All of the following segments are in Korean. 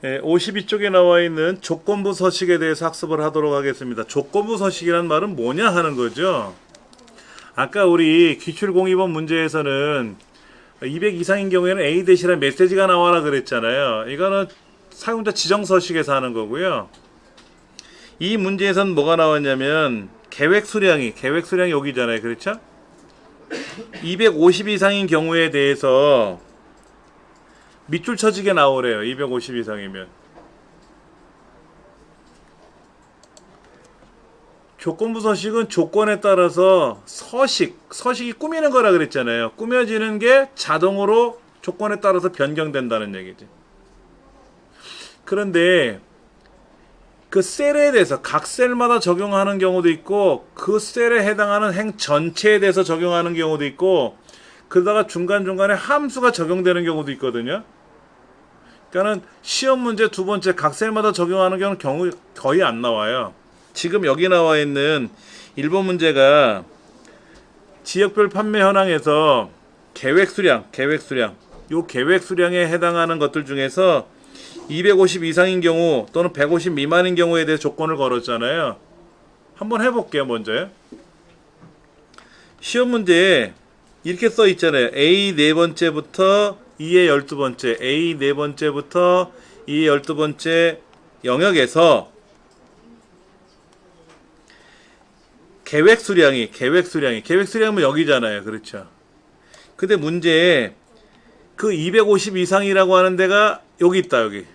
52쪽에 나와 있는 조건부 서식에 대해서 학습을 하도록 하겠습니다. 조건부 서식이란 말은 뭐냐 하는 거죠. 아까 우리 기출공입원 문제에서는 200 이상인 경우에는 A 대시란 메시지가 나와라 그랬잖아요. 이거는 사용자 지정 서식에서 하는 거고요. 이 문제에서는 뭐가 나왔냐면 계획 수량이 여기잖아요. 그렇죠? 250 이상인 경우에 대해서 밑줄 쳐지게 나오래요. 250 이상이면. 조건부 서식은 조건에 따라서 서식이 꾸미는 거라 그랬잖아요. 꾸며지는 게 자동으로 조건에 따라서 변경된다는 얘기지. 그런데 그 셀에 대해서 각 셀마다 적용하는 경우도 있고 그 셀에 해당하는 행 전체에 대해서 적용하는 경우도 있고 그러다가 중간중간에 함수가 적용되는 경우도 있거든요. 그러니까는 시험 문제 두 번째 각 셀마다 적용하는 경우 거의 안 나와요. 지금 여기 나와 있는 1번 문제가 지역별 판매 현황에서 계획 수량 요 계획 수량에 해당하는 것들 중에서 250 이상인 경우 또는 150 미만인 경우에 대해 조건을 걸었잖아요. 한번 해볼게요. 먼저 시험 문제에 이렇게 써 있잖아요. A 네 번째부터 E의 12번째, A 네 번째부터 E의 12번째 영역에서 계획 수량이 여기잖아요. 그렇죠? 근데 문제에 그 250 이상이라고 하는 데가 여기 있다. 여기가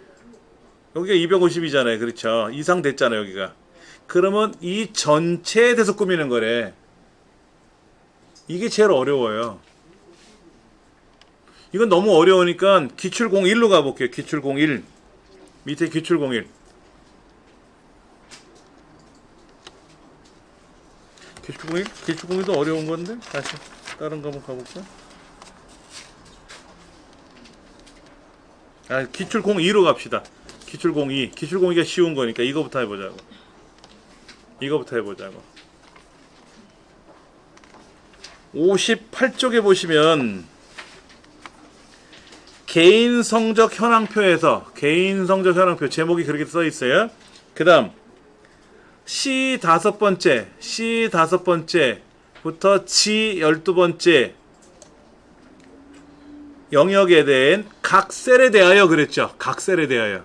250이잖아요. 그렇죠? 이상 됐잖아요. 여기가. 그러면 이 전체에 대해서 꾸미는 거래. 이게 제일 어려워요. 이건 너무 어려우니까 기출 01로 가볼게요. 기출 01. 밑에 기출 01. 기출 01도 어려운 건데? 다시 다른 거 한번 가볼까? 기출 02로 갑시다. 기출 02. 기출 02가 쉬운 거니까 이거부터 해보자고. 58쪽에 보시면 개인 성적 현황표에서 제목이 그렇게 써 있어요. 그 다음 C 다섯 번째부터 G 12번째 영역에 대한 각 셀에 대하여 그랬죠. 각 셀에 대하여.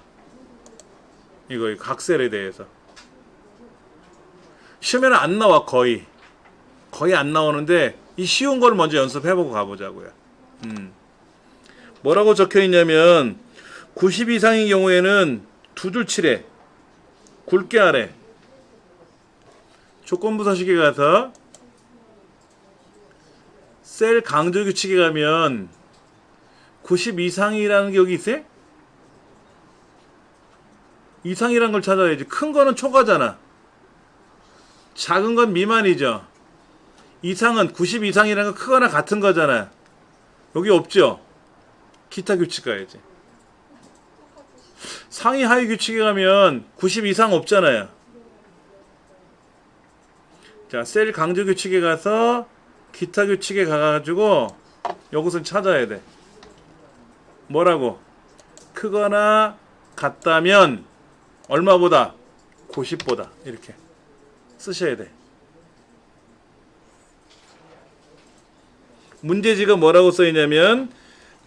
이거 각 셀에 대해서. 시험에는 안 나와. 거의 안 나오는데 이 쉬운 걸 먼저 연습해보고 가보자고요. 뭐라고 적혀 있냐면 90 이상인 경우에는 두 줄 칠해. 굵게 하래. 조건부 서식에 가서 셀 강조 규칙에 가면 90 이상이라는 게 여기 있어요? 이상이라는 걸 찾아야지. 큰 거는 초과잖아. 작은 건 미만이죠. 이상은 90 이상이라는 건 크거나 같은 거잖아. 여기 없죠? 기타 규칙 가야지. 상위 하위 규칙에 가면 90 이상 없잖아요. 자, 셀 강조 규칙에 가서 기타 규칙에 가가지고 요것은 찾아야 돼. 뭐라고? 크거나 같다면 얼마보다? 90보다. 이렇게 쓰셔야 돼. 문제지가 뭐라고 써있냐면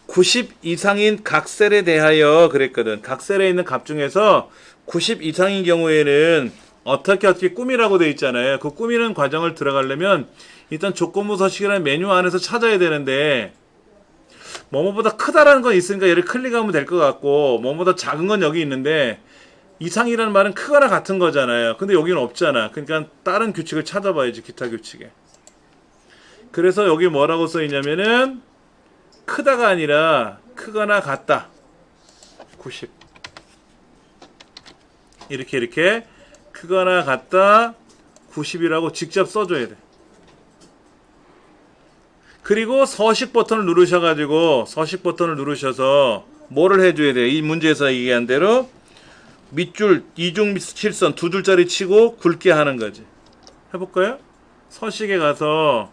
90 이상인 각 셀에 대하여 그랬거든. 각 셀에 있는 값 중에서 90 이상인 경우에는 어떻게 꾸미라고 돼 있잖아요. 그 꾸미는 과정을 들어가려면 일단 조건부 서식이라는 메뉴 안에서 찾아야 되는데 뭐뭐보다 크다라는 건 있으니까 얘를 클릭하면 될 것 같고 뭐뭐보다 작은 건 여기 있는데 이상이라는 말은 크거나 같은 거잖아요. 근데 여기는 없잖아. 그러니까 다른 규칙을 찾아봐야지. 기타 규칙에. 그래서 여기 뭐라고 써있냐면은 크다가 아니라 크거나 같다. 90 이렇게 크거나 같다 90이라고 직접 써줘야 돼. 그리고 서식 버튼을 누르셔서 뭐를 해줘야 돼? 이 문제에서 얘기한 대로 밑줄 이중 실선 두 줄짜리 치고 굵게 하는 거지. 해볼까요? 서식에 가서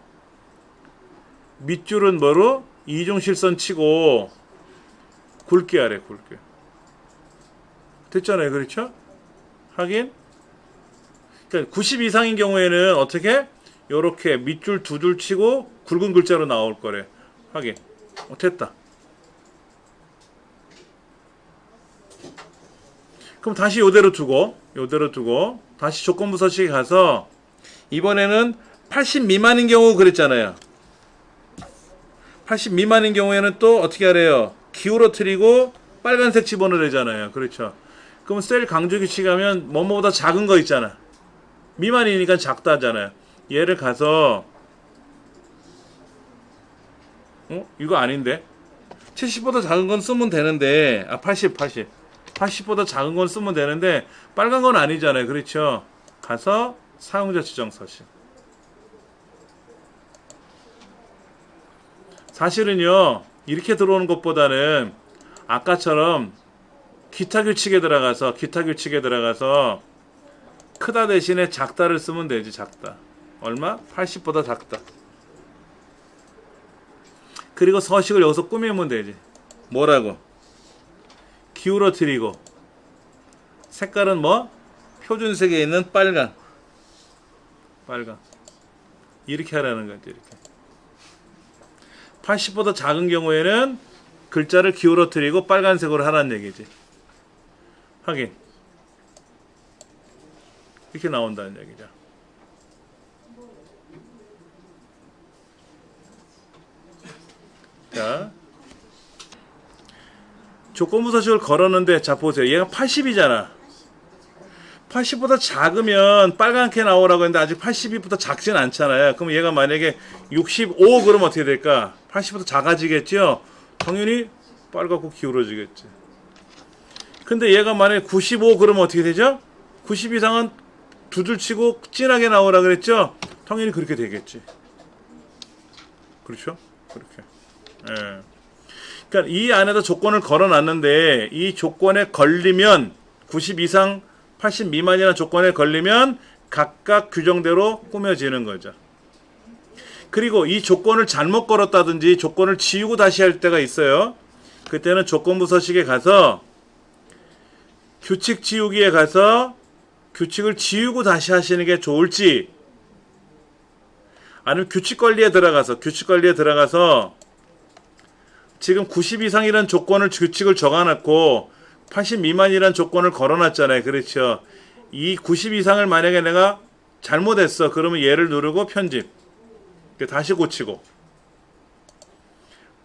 밑줄은 뭐로? 이중 실선 치고 굵게 하래. 굵게. 됐잖아요. 그렇죠? 확인. 그러니까 90 이상인 경우에는 어떻게? 요렇게 밑줄 두 줄 치고 굵은 글자로 나올 거래. 확인. 됐다. 그럼 다시 요대로 두고 다시 조건부 서식에 가서 이번에는 80 미만인 경우 그랬잖아요. 80 미만인 경우에는 또 어떻게 하래요? 기울어뜨리고 빨간색 집어넣으래잖아요. 그렇죠? 그럼 셀 강조 규칙하면 뭐뭐보다 작은 거 있잖아. 미만이니까 작다잖아요. 얘를 가서 이거 아닌데? 70보다 작은 건 쓰면 되는데 80보다 작은 건 쓰면 되는데 빨간 건 아니잖아요. 그렇죠? 가서 사용자 지정 서식. 사실은요, 이렇게 들어오는 것보다는 아까처럼 기타 규칙에 들어가서 크다 대신에 작다를 쓰면 되지. 작다. 얼마? 80보다 작다. 그리고 서식을 여기서 꾸미면 되지. 뭐라고? 기울어뜨리고 색깔은 뭐? 표준색에 있는 빨강. 이렇게 하라는 거지. 이렇게. 80보다 작은 경우에는 글자를 기울어뜨리고 빨간색으로 하라는 얘기지. 확인. 이렇게 나온다는 얘기죠. 자, 조건부 서식을 걸었는데, 자 보세요. 얘가 80이잖아. 80보다 작으면 빨갛게 나오라고 했는데 아직 80보다 작진 않잖아요. 그럼 얘가 만약에 65 그러면 어떻게 될까? 80보다 작아지겠죠? 당연히 빨갛고 기울어지겠지. 근데 얘가 만약에 95 그러면 어떻게 되죠? 90 이상은 두 줄 치고 진하게 나오라 그랬죠? 당연히 그렇게 되겠지. 그렇죠? 그렇게. 예. 그러니까 이 안에다 조건을 걸어놨는데 이 조건에 걸리면 90 이상 80 미만이라는 조건에 걸리면 각각 규정대로 꾸며지는 거죠. 그리고 이 조건을 잘못 걸었다든지 조건을 지우고 다시 할 때가 있어요. 그때는 조건부 서식에 가서 규칙 지우기에 가서 규칙을 지우고 다시 하시는 게 좋을지, 아니면 규칙 관리에 들어가서 지금 90 이상이라는 조건을 규칙을 적어놨고 80 미만이라는 조건을 걸어놨잖아요. 그렇죠? 이 90 이상을 만약에 내가 잘못했어. 그러면 얘를 누르고 편집. 다시 고치고.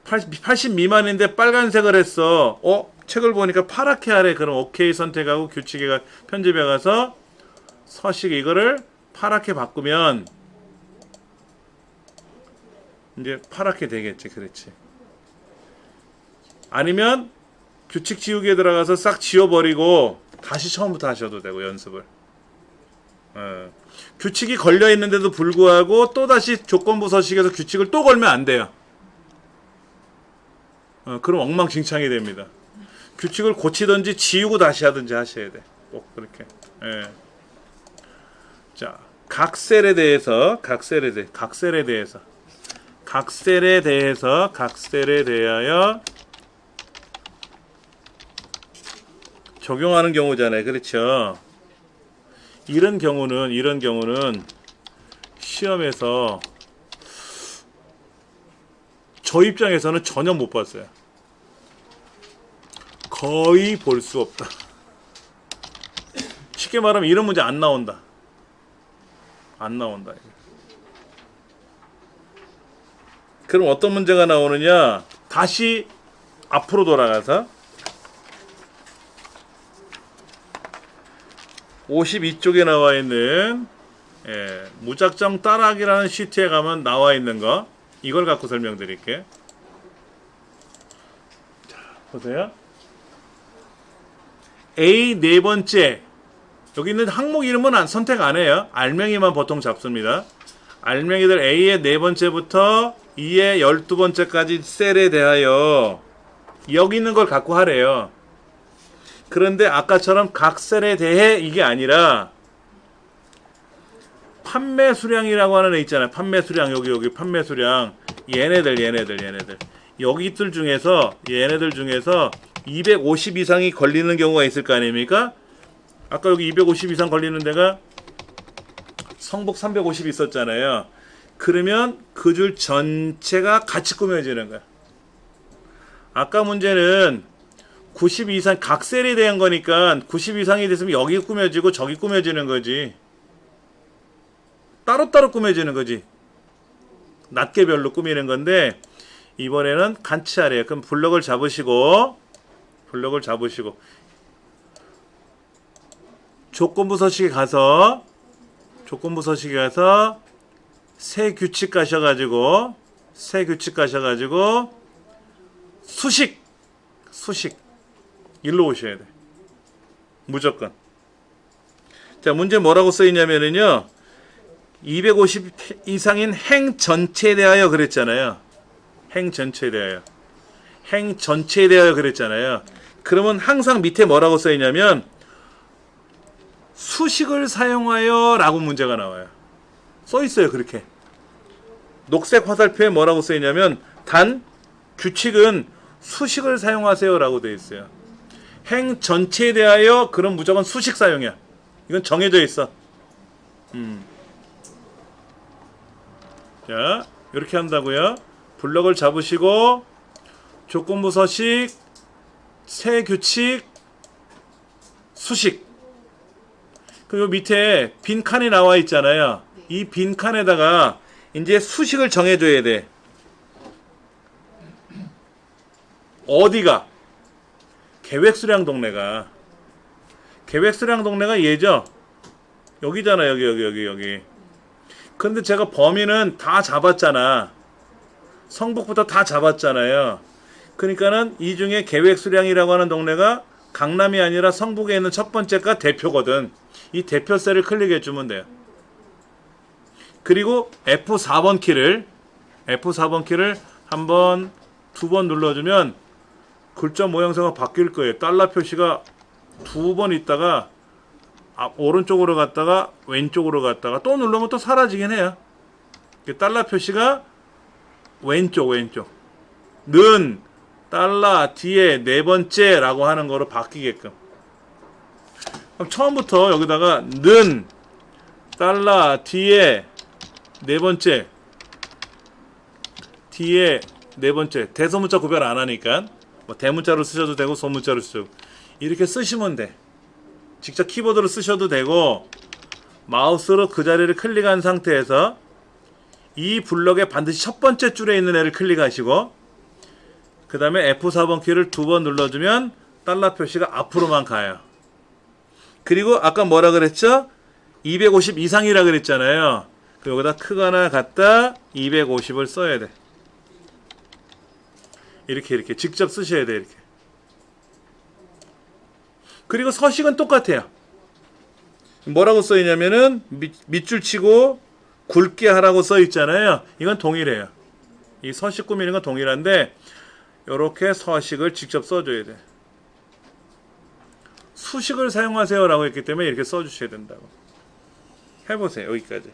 80 미만인데 빨간색을 했어. 책을 보니까 파랗게 하래. 그럼 오케이 선택하고 규칙에 편집해 가서 서식 이거를 파랗게 바꾸면 이제 파랗게 되겠지. 그렇지. 아니면 규칙 지우기에 들어가서 싹 지워버리고 다시 처음부터 하셔도 되고 연습을. 규칙이 걸려 있는데도 불구하고 또 다시 조건부 서식에서 규칙을 또 걸면 안 돼요. 그럼 엉망진창이 됩니다. 규칙을 고치든지 지우고 다시 하든지 하셔야 돼. 꼭 그렇게. 자, 각셀에 대해서 대하여 적용하는 경우잖아요. 그렇죠? 이런 경우는 시험에서 저 입장에서는 전혀 못 봤어요. 거의 볼 수 없다. 쉽게 말하면 이런 문제 안 나온다. 그럼 어떤 문제가 나오느냐? 다시 앞으로 돌아가서 52쪽에 나와 있는 무작정 따라하기라는 시트에 가면 나와 있는 거, 이걸 갖고 설명드릴게. 자, 보세요. A 네 번째, 여기 있는 항목 이름은 선택 안 해요. 알맹이만 보통 잡습니다. 알맹이들 A의 네 번째부터 E의 12번째까지 셀에 대하여 여기 있는 걸 갖고 하래요. 그런데 아까처럼 각 셀에 대해 이게 아니라 판매 수량이라고 하는 애 있잖아요. 판매 수량, 여기 판매 수량. 얘네들. 여기들 중에서 250 이상이 걸리는 경우가 있을 거 아닙니까? 아까 여기 250 이상 걸리는 데가 성북 350 있었잖아요. 그러면 그 줄 전체가 같이 꾸며지는 거야. 아까 문제는 90 이상 각셀에 대한 거니까 90 이상이 됐으면 여기 꾸며지고 저기 꾸며지는 거지. 따로따로 꾸며지는 거지. 낱개별로 꾸미는 건데 이번에는 같이 하래요. 그럼 블럭을 잡으시고 조건부 서식에 가서 새 규칙 가셔가지고 수식 일로 오셔야 돼. 무조건. 자, 문제 뭐라고 써있냐면은요, 250 이상인 행 전체에 대하여 그랬잖아요. 행 전체에 대하여 그랬잖아요. 그러면 항상 밑에 뭐라고 써있냐면 수식을 사용하여 라고 문제가 나와요. 써있어요. 그렇게 녹색 화살표에 뭐라고 써있냐면 단 규칙은 수식을 사용하세요 라고 되어 있어요. 행 전체에 대하여 그럼 무조건 수식 사용이야. 이건 정해져 있어. 자, 이렇게 한다고요. 블럭을 잡으시고 조건부 서식, 새 규칙, 수식. 그리고 밑에 빈 칸이 나와 있잖아요. 이 빈 칸에다가 이제 수식을 정해줘야 돼. 어디가? 계획수량 동네가 얘죠? 여기잖아. 여기. 근데 제가 범위는 다 잡았잖아. 성북부터 다 잡았잖아요. 그러니까는 이 중에 계획수량이라고 하는 동네가 강남이 아니라 성북에 있는 첫 번째가 대표거든. 이 대표셀을 클릭해주면 돼요. 그리고 F4번 키를 한 번, 두 번 눌러주면 글자 모양새가 바뀔 거예요. 달러 표시가 두 번 있다가 오른쪽으로 갔다가 왼쪽으로 갔다가 또 누르면 또 사라지긴 해요. 달러 표시가 왼쪽 는 달러 뒤에 네 번째라고 하는 거로 바뀌게끔. 그럼 처음부터 여기다가 는 달러 뒤에 네 번째 대소문자 구별 안 하니까 뭐 대문자로 쓰셔도 되고 소문자로 쓰셔도 이렇게 쓰시면 돼. 직접 키보드로 쓰셔도 되고 마우스로 그 자리를 클릭한 상태에서 이 블럭에 반드시 첫 번째 줄에 있는 애를 클릭하시고 그 다음에 F4번 키를 두 번 눌러주면 달러 표시가 앞으로만 가요. 그리고 아까 뭐라 그랬죠? 250 이상이라 그랬잖아요. 여기다 크거나 같다 250을 써야 돼. 이렇게 직접 쓰셔야 돼. 이렇게. 그리고 서식은 똑같아요. 뭐라고 써있냐면은 밑줄 치고 굵게 하라고 써있잖아요. 이건 동일해요. 이 서식 꾸미는 건 동일한데 이렇게 서식을 직접 써줘야 돼. 수식을 사용하세요 라고 했기 때문에 이렇게 써주셔야 된다고. 해보세요. 여기까지.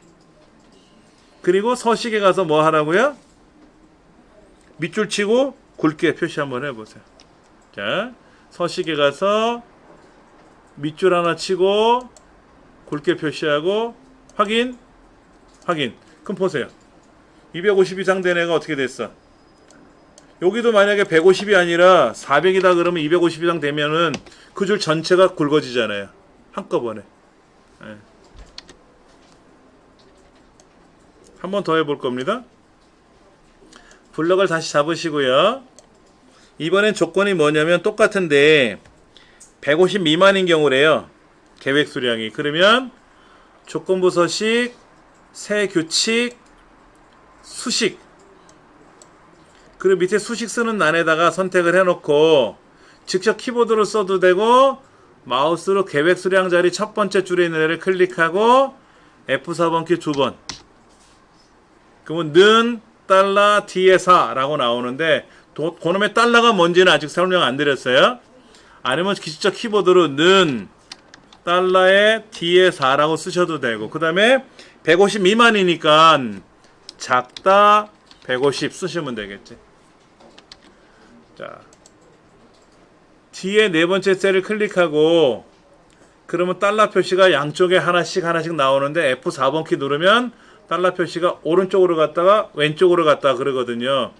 그리고 서식에 가서 뭐 하라고요? 밑줄 치고 굵게 표시 한번 해보세요. 자, 서식에 가서 밑줄 하나 치고 굵게 표시하고 확인. 그럼 보세요. 250 이상 된 애가 어떻게 됐어? 여기도 만약에 150이 아니라 400이다 그러면 250 이상 되면은 그 줄 전체가 굵어지잖아요. 한꺼번에. 네. 한 번 더 해볼 겁니다. 블럭을 다시 잡으시고요. 이번엔 조건이 뭐냐면 똑같은데 150 미만인 경우래요. 계획 수량이. 그러면 조건부 서식, 새 규칙, 수식. 그리고 밑에 수식 쓰는 란에다가 선택을 해놓고 직접 키보드로 써도 되고 마우스로 계획 수량 자리 첫 번째 줄에 있는 애를 클릭하고 F4번 키 두 번. 그러면 는 달러 뒤에 4라고 나오는데 그놈의 달러가 뭔지는 아직 설명 안 드렸어요. 아니면 직접 키보드로 는 달러의 뒤에 4라고 쓰셔도 되고 그 다음에 150 미만이니까 작다 150 쓰시면 되겠지. 자, 뒤에 네 번째 셀을 클릭하고 그러면 달러 표시가 양쪽에 하나씩 나오는데 F4번 키 누르면 달러 표시가 오른쪽으로 갔다가 왼쪽으로 갔다가 그러거든요.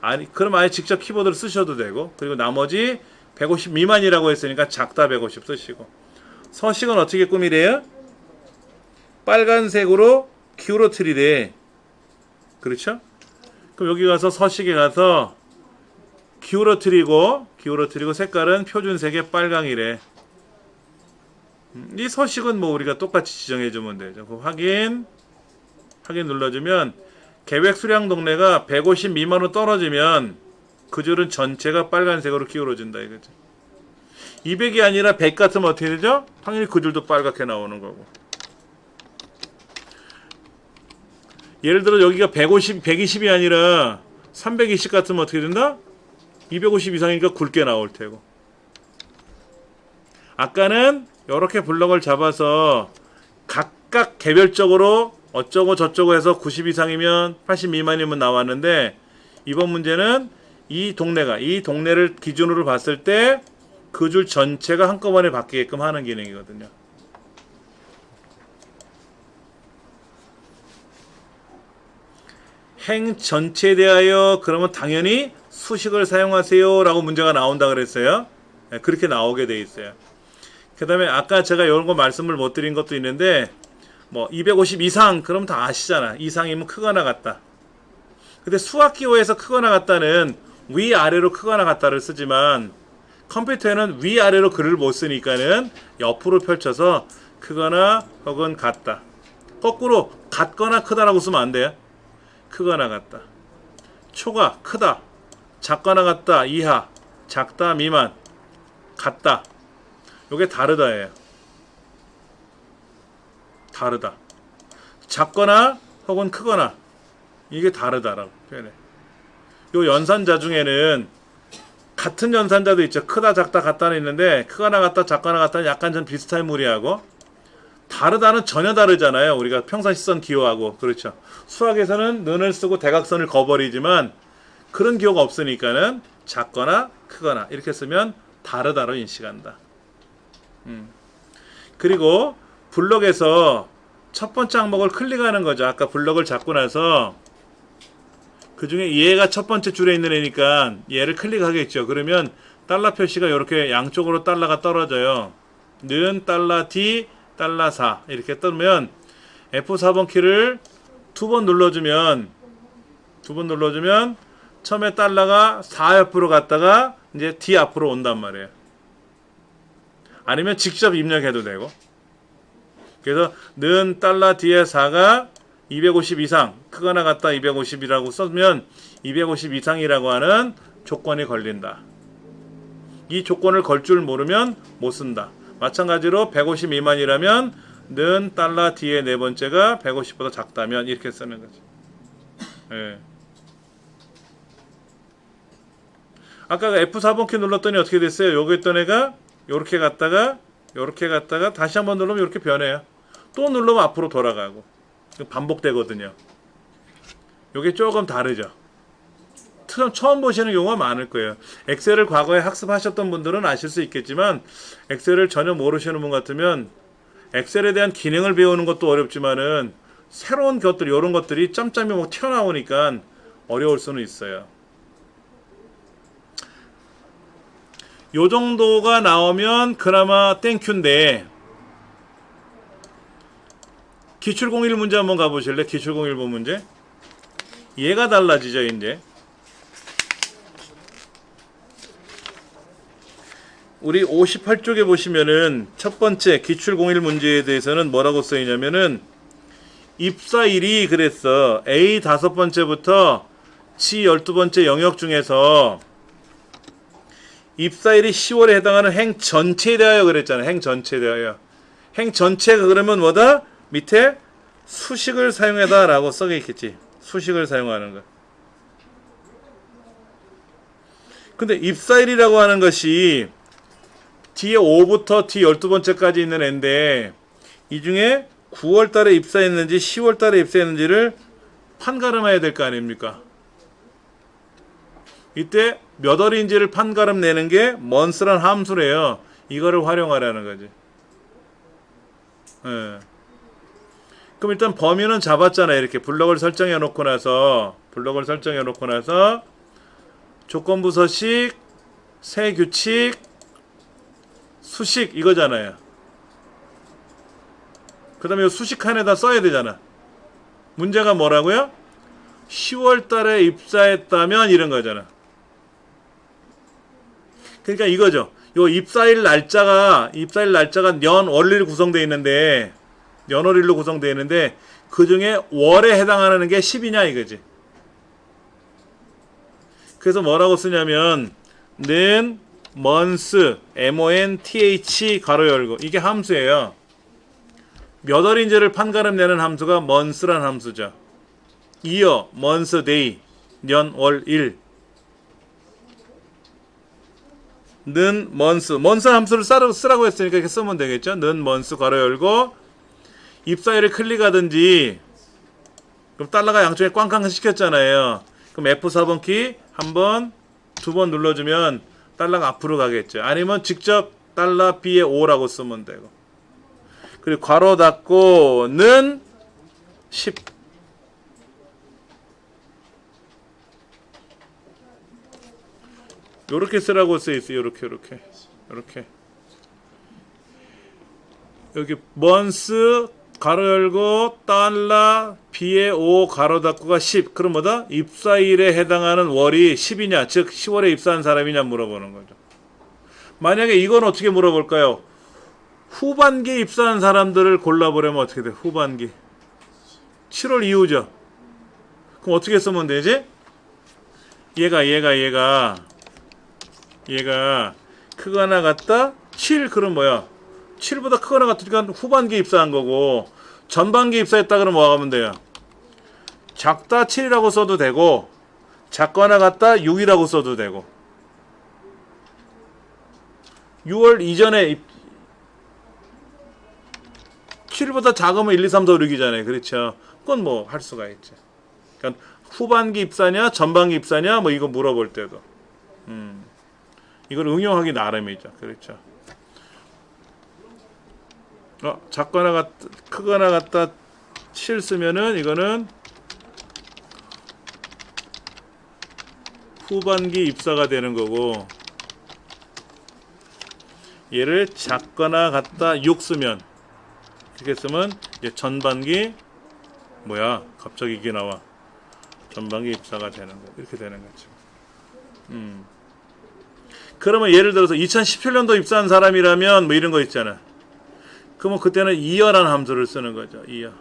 아니, 그럼 아예 직접 키보드를 쓰셔도 되고, 그리고 나머지 150 미만이라고 했으니까 작다 150 쓰시고. 서식은 어떻게 꾸미래요? 빨간색으로 기울어트리래. 그렇죠? 그럼 여기 가서 서식에 가서 기울어트리고 색깔은 표준색의 빨강이래. 이 서식은 뭐 우리가 똑같이 지정해주면 되죠. 그 확인 눌러주면 계획 수량 동네가 150 미만으로 떨어지면 그 줄은 전체가 빨간색으로 기울어진다 이거죠. 200이 아니라 100 같으면 어떻게 되죠? 당연히 그 줄도 빨갛게 나오는 거고. 예를 들어 여기가 120이 아니라 320 같으면 어떻게 된다? 250 이상이니까 굵게 나올 테고. 아까는 이렇게 블럭을 잡아서 각각 개별적으로 어쩌고 저쩌고 해서 90 이상이면 80 미만이면 나왔는데, 이번 문제는 이 동네를 기준으로 봤을 때 그 줄 전체가 한꺼번에 바뀌게끔 하는 기능이거든요. 행 전체에 대하여 그러면 당연히 수식을 사용하세요 라고 문제가 나온다 그랬어요. 그렇게 나오게 돼 있어요. 그 다음에 아까 제가 이런 거 말씀을 못 드린 것도 있는데, 뭐 250 이상 그럼 다 아시잖아. 이상이면 크거나 같다. 근데 수학기호에서 크거나 같다는 위아래로 크거나 같다를 쓰지만 컴퓨터에는 위아래로 글을 못 쓰니까는 옆으로 펼쳐서 크거나 혹은 같다. 거꾸로 같거나 크다라고 쓰면 안 돼요. 크거나 같다. 초가 크다. 작거나 같다. 이하. 작다 미만. 같다. 요게 다르다예요. 다르다. 작거나 혹은 크거나 이게 다르다라고 표현해. 요 연산자 중에는 같은 연산자도 있죠. 크다 작다 같다는 있는데 크거나 같다 작거나 같다는 약간 좀 비슷한 무리하고, 다르다는 전혀 다르잖아요. 우리가 평상시 쓴 기호하고. 그렇죠. 수학에서는 는을 쓰고 대각선을 거버리지만 그런 기호가 없으니까는 작거나 크거나 이렇게 쓰면 다르다로 인식한다. 그리고 블럭에서 첫 번째 항목을 클릭하는 거죠. 아까 블럭을 잡고 나서 그 중에 얘가 첫 번째 줄에 있는 애니까 얘를 클릭하겠죠. 그러면 달러 표시가 이렇게 양쪽으로 달러가 떨어져요. 는 달러 D 달러 4 이렇게 뜨면 F4번 키를 두 번 눌러주면 처음에 달러가 4 옆으로 갔다가 이제 D 앞으로 온단 말이에요. 아니면 직접 입력해도 되고. 그래서 는 달러 D의 4가 250 이상 크거나 같다 250이라고 써면 250 이상이라고 하는 조건이 걸린다. 이 조건을 걸 줄 모르면 못 쓴다. 마찬가지로 150 미만이라면 는 달러 D의 네 번째가 150보다 작다면 이렇게 쓰는 거죠. 예. 아까 F4번 키 눌렀더니 어떻게 됐어요? 여기 있던 애가 요렇게 갔다가 다시 한번 누르면 이렇게 변해요. 또 누르면 앞으로 돌아가고 반복되거든요. 요게 조금 다르죠. 처음 보시는 경우가 많을 거예요. 엑셀을 과거에 학습하셨던 분들은 아실 수 있겠지만 엑셀을 전혀 모르시는 분 같으면 엑셀에 대한 기능을 배우는 것도 어렵지만은 새로운 것들, 이런 것들이 짬짬이 뭐 튀어나오니까 어려울 수는 있어요. 요 정도가 나오면 그나마 땡큐인데, 기출공일 문제 한번 가보실래? 기출공일본 문제. 얘가 달라지죠, 이제. 우리 58쪽에 보시면은 첫 번째 기출공일 문제에 대해서는 뭐라고 써있냐면은 입사일이 그랬어. A 5번째부터 G 12번째 영역 중에서 입사일이 10월에 해당하는 행 전체에 대하여 그랬잖아. 행 전체에 대하여. 행 전체가 그러면 뭐다? 밑에 수식을 사용하다 라고 써있겠지. 수식을 사용하는 거. 근데 입사일이라고 하는 것이 D에 5부터 D 12번째까지 있는 애인데 이 중에 9월 달에 입사했는지 10월 달에 입사했는지를 판가름해야 될 거 아닙니까? 이때 몇 월인지를 판가름 내는 게 months란 함수래요. 이거를 활용하라는 거지. 예. 그럼 일단 범위는 잡았잖아요. 이렇게 블럭을 설정해 놓고 나서 조건부 서식, 새 규칙, 수식 이거잖아요. 그 다음에 수식 칸에다 써야 되잖아. 문제가 뭐라고요? 10월 달에 입사했다면 이런 거잖아. 그러니까 이거죠. 요 입사일 날짜가 연월일 구성되어 있는데 연월일로 구성되어 있는데 그 중에 월에 해당하는 게 10이냐 이거지. 그래서 뭐라고 쓰냐면 는 month month 가로 열고 이게 함수예요. 몇 월인지를 판가름 내는 함수가 month란 함수죠. year, month, day, 년, 월, 일. 는 month 함수를 쓰라고 했으니까 이렇게 쓰면 되겠죠. 는 month 가로 열고 입사일을 클릭하든지 그럼 달러가 양쪽에 꽝꽝 시켰잖아요. 그럼 F4번 키 한 번, 두 번 눌러주면 달러가 앞으로 가겠죠. 아니면 직접 달러 B에 5라고 쓰면 되고. 그리고 괄호 닫고 는 10. 요렇게 쓰라고 써있어요. 요렇게. 여기 month 가로 열고 달러 B에 5 가로 닫고가 10. 그럼 뭐다? 입사일에 해당하는 월이 10이냐 즉 10월에 입사한 사람이냐 물어보는 거죠. 만약에 이건 어떻게 물어볼까요? 후반기에 입사한 사람들을 골라보려면 어떻게 돼? 후반기 7월 이후죠. 그럼 어떻게 쓰면 되지? 얘가 크거나 같다 7. 그럼 뭐야? 7보다 크거나 같으니까 후반기에 입사한 거고 전반기에 입사했다 그러면 뭐 하면 돼요? 작다 7이라고 써도 되고 작거나 같다 6이라고 써도 되고 6월 이전에 7보다 작으면 1, 2, 3, 4, 5, 6이잖아요. 그렇죠. 그건 뭐 할 수가 있죠. 그러니까 후반기 입사냐 전반기 입사냐 뭐 이거 물어볼 때도 이걸 응용하기 나름이죠. 그렇죠. 작거나 같다 크거나 같다 7 쓰면은 이거는 후반기 입사가 되는 거고 얘를 작거나 같다 6 쓰면 이렇게 쓰면 이제 전반기 뭐야 갑자기 이게 나와 전반기 입사가 되는 거 이렇게 되는 거죠. 그러면 예를 들어서 2017년도 입사한 사람이라면 뭐 이런 거 있잖아. 그러면 그때는 year라는 함수를 쓰는 거죠. year.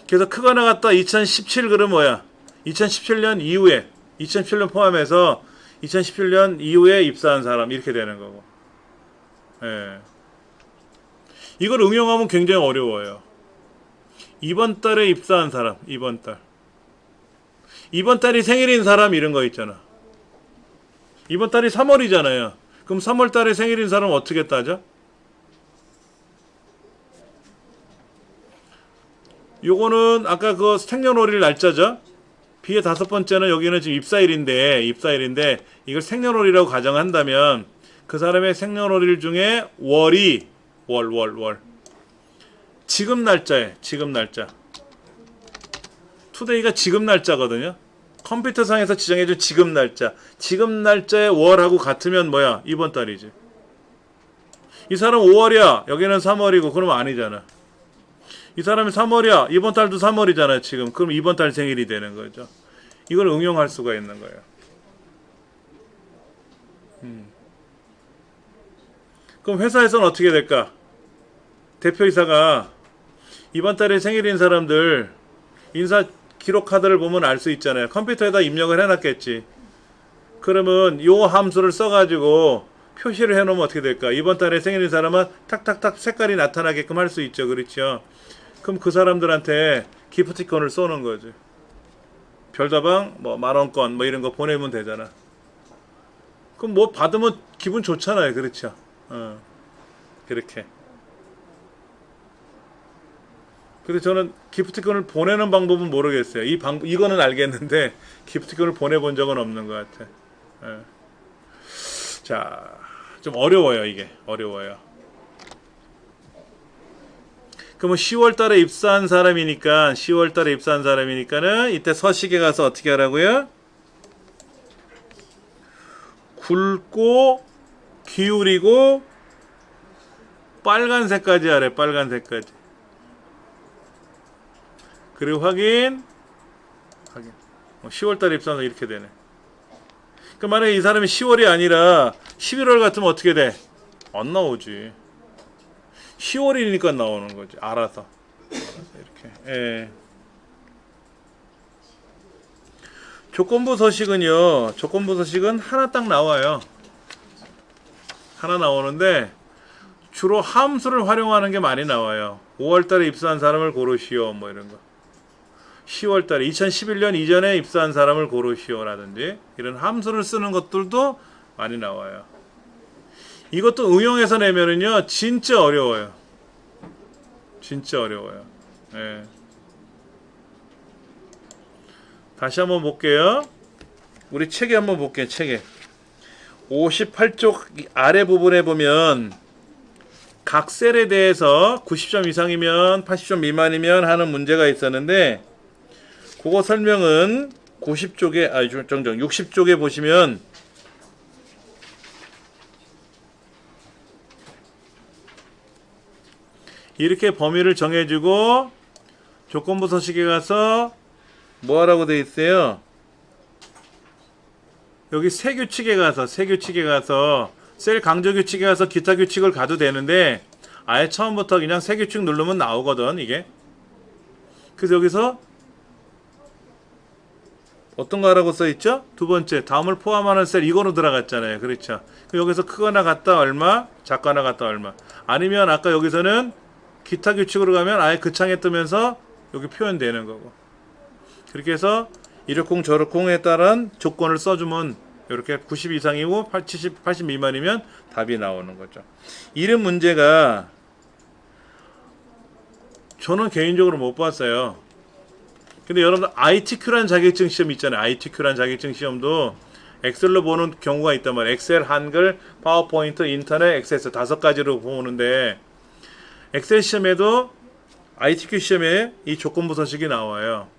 그래서 크거나 같다 2017 그러면 뭐야? 2017년 이후에 2017년 포함해서 2017년 이후에 입사한 사람 이렇게 되는 거고. 예. 이걸 응용하면 굉장히 어려워요. 이번 달에 입사한 사람, 이번 달이 생일인 사람 이런 거 있잖아. 이번 달이 3월이잖아요. 그럼 3월 달에 생일인 사람 어떻게 따져? 요거는 아까 그 생년월일 날짜죠. B의 5번째는 여기는 지금 입사일인데 이걸 생년월일이라고 가정한다면 그 사람의 생년월일 중에 월이 월 지금 날짜 투데이가 지금 날짜거든요. 컴퓨터상에서 지정해준 지금 날짜의 월하고 같으면 뭐야? 이번 달이지. 이 사람 5월이야 여기는 3월이고 그러면 아니잖아. 이 사람이 3월이야 이번 달도 3월이잖아 지금. 그럼 이번 달 생일이 되는 거죠. 이걸 응용할 수가 있는 거예요. 그럼 회사에서는 어떻게 될까? 대표이사가 이번 달에 생일인 사람들 인사 기록 카드를 보면 알 수 있잖아요. 컴퓨터에다 입력을 해놨겠지. 그러면 요 함수를 써가지고 표시를 해놓으면 어떻게 될까? 이번 달에 생일인 사람은 탁탁탁 색깔이 나타나게끔 할 수 있죠. 그렇죠? 그럼 그 사람들한테 기프티콘을 쏘는 거지. 별다방 뭐 10,000원권 뭐 이런 거 보내면 되잖아. 그럼 뭐 받으면 기분 좋잖아요. 그렇죠? 그렇게. 근데 저는 기프티콘을 보내는 방법은 모르겠어요. 이거는 알겠는데 기프티콘을 보내본 적은 없는 것 같아. 예. 자, 좀 어려워요. 이게 어려워요. 그러면 10월 달에 입사한 사람이니까 10월 달에 입사한 사람이니까는 이때 서식에 가서 어떻게 하라고요? 굵고 기울이고 빨간색까지 하래. 빨간색까지. 그리고 확인. 10월 달에 입사해서 이렇게 되네. 그 만약에 이 사람이 10월이 아니라 11월 같으면 어떻게 돼? 안 나오지. 10월이니까 나오는 거지. 알아서 이렇게. 예. 조건부 서식은요. 조건부 서식은 하나 딱 나와요. 하나 나오는데 주로 함수를 활용하는 게 많이 나와요. 5월달에 입사한 사람을 고르시오. 뭐 이런 거. 10월달에 2011년 이전에 입사한 사람을 고르시오라든지 이런 함수를 쓰는 것들도 많이 나와요. 이것도 응용해서 내면은요 진짜 어려워요. 진짜 어려워요. 예. 다시 한번 볼게요. 우리 책에 한번 볼게요. 책에 58쪽 아래 부분에 보면 각 셀에 대해서 90점 이상이면 80점 미만이면 하는 문제가 있었는데 그거 설명은 90쪽에 60쪽에 보시면 이렇게 범위를 정해주고 조건부 서식에 가서 뭐 하라고 돼 있어요? 여기 세 규칙에 가서 셀 강조 규칙에 가서 기타 규칙을 가도 되는데 아예 처음부터 그냥 세 규칙 누르면 나오거든 이게. 그래서 여기서 어떤 거 하라고 써있죠? 두 번째 다음을 포함하는 셀 이거로 들어갔잖아요. 그렇죠. 여기서 크거나 같다 얼마, 작거나 같다 얼마. 아니면 아까 여기서는 기타 규칙으로 가면 아예 그 창에 뜨면서 여기 표현되는 거고. 그렇게 해서 이렇쿵 저렇쿵에 따른 조건을 써주면 이렇게 90 이상이고 80 미만이면 답이 나오는 거죠. 이런 문제가 저는 개인적으로 못 봤어요. 근데 여러분들 ITQ라는 자격증 시험 있잖아요. ITQ라는 자격증 시험도 엑셀로 보는 경우가 있단 말이에요. 엑셀, 한글, 파워포인트, 인터넷, 액세스 5가지로 보는데 엑셀 시험에도 ITQ 시험에 이 조건부 서식이 나와요.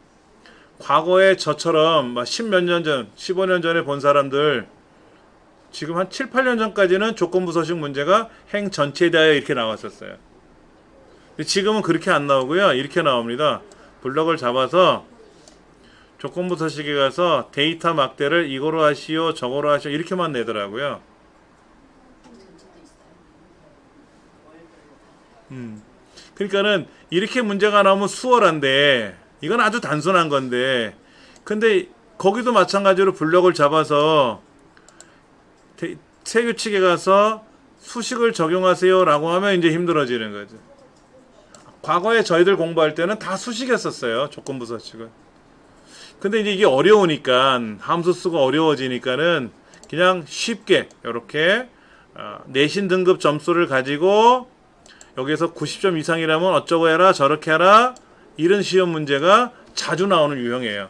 과거에 저처럼 10몇 년 전, 15년 전에 본 사람들 지금 한 7, 8년 전까지는 조건부 서식 문제가 행 전체에 대하여 이렇게 나왔었어요. 근데 지금은 그렇게 안 나오고요. 이렇게 나옵니다. 블럭을 잡아서 조건부 서식에 가서 데이터 막대를 이거로 하시오, 저거로 하시오 이렇게만 내더라고요. 그러니까는 이렇게 문제가 나오면 수월한데 이건 아주 단순한 건데 근데 거기도 마찬가지로 블럭을 잡아서 세 규칙에 가서 수식을 적용하세요 라고 하면 이제 힘들어지는 거죠. 과거에 저희들 공부할 때는 다 수식했었어요. 조건부 서식은. 근데 이제 이게 어려우니까 함수 수가 어려워지니까는 그냥 쉽게 이렇게 내신 등급 점수를 가지고 여기서 90점 이상이라면 어쩌고 해라 저렇게 해라 이런 시험 문제가 자주 나오는 유형이에요.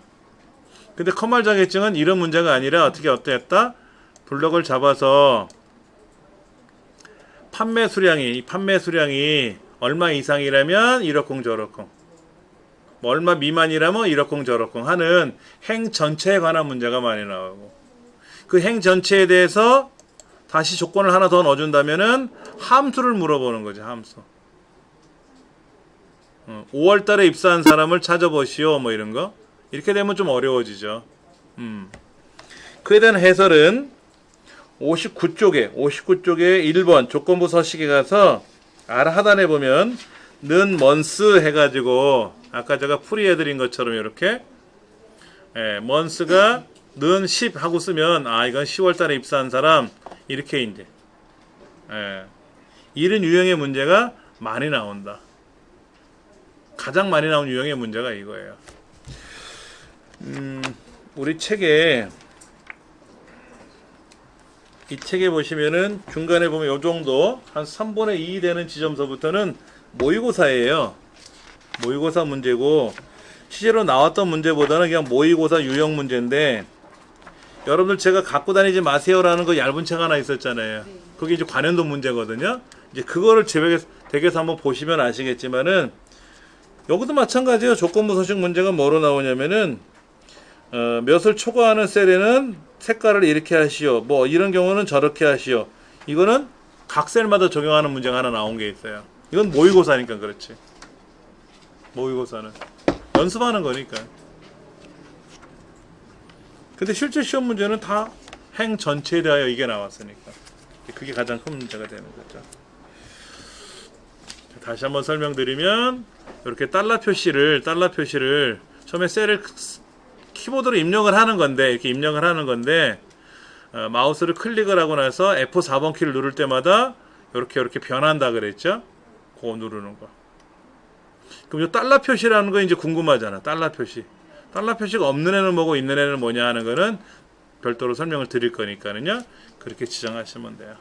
근데 컴활 자격증은 이런 문제가 아니라 어땠다? 블럭을 잡아서 판매 수량이 얼마 이상이라면 이러쿵 저러쿵 뭐 얼마 미만이라면 이러쿵 저러쿵 하는 행 전체에 관한 문제가 많이 나오고 그 행 전체에 대해서 다시 조건을 하나 더 넣어준다면은 함수를 물어보는 거죠. 함수. 5월 달에 입사한 사람을 찾아보시오. 뭐 이런 거. 이렇게 되면 좀 어려워지죠. 그에 대한 해설은 59쪽에 1번 조건부 서식에 가서 아래 하단에 보면 는 먼스 해가지고 아까 제가 풀이해드린 것처럼 이렇게 먼스가 는 10 하고 쓰면 이건 10월 달에 입사한 사람 이렇게 이제 이런 유형의 문제가 많이 나온다. 가장 많이 나온 유형의 문제가 이거예요. 우리 책에 이 책에 보시면은 중간에 보면 요 정도 한 3분의 2 되는 지점서부터는 모의고사예요. 모의고사 문제고 실제로 나왔던 문제보다는 그냥 모의고사 유형 문제인데 여러분들 제가 갖고 다니지 마세요라는 거 얇은 책 하나 있었잖아요. 네. 그게 이제 관연도 문제거든요. 이제 그거를 댁에서 한번 보시면 아시겠지만은 여기도 마찬가지예요. 조건부 서식 문제가 뭐로 나오냐면은 몇을 초과하는 셀에는 색깔을 이렇게 하시오. 뭐 이런 경우는 저렇게 하시오. 이거는 각 셀마다 적용하는 문제가 하나 나온 게 있어요. 이건 모의고사니까 그렇지. 모의고사는 연습하는 거니까. 근데 실제 시험 문제는 다 행 전체에 대하여 이게 나왔으니까 그게 가장 큰 문제가 되는 거죠. 다시 한번 설명드리면 이렇게 달러 표시를 처음에 셀을 키보드로 입력을 하는 건데 이렇게 입력을 하는 건데 마우스를 클릭을 하고 나서 F4번 키를 누를 때마다 이렇게 변한다 그랬죠? 그거 누르는 거. 그럼 이 달러 표시라는 거 이제 궁금하잖아. 달러 표시. 달러 표시가 없는 애는 뭐고 있는 애는 뭐냐 하는 거는 별도로 설명을 드릴 거니까는요. 그렇게 지정하시면 돼요.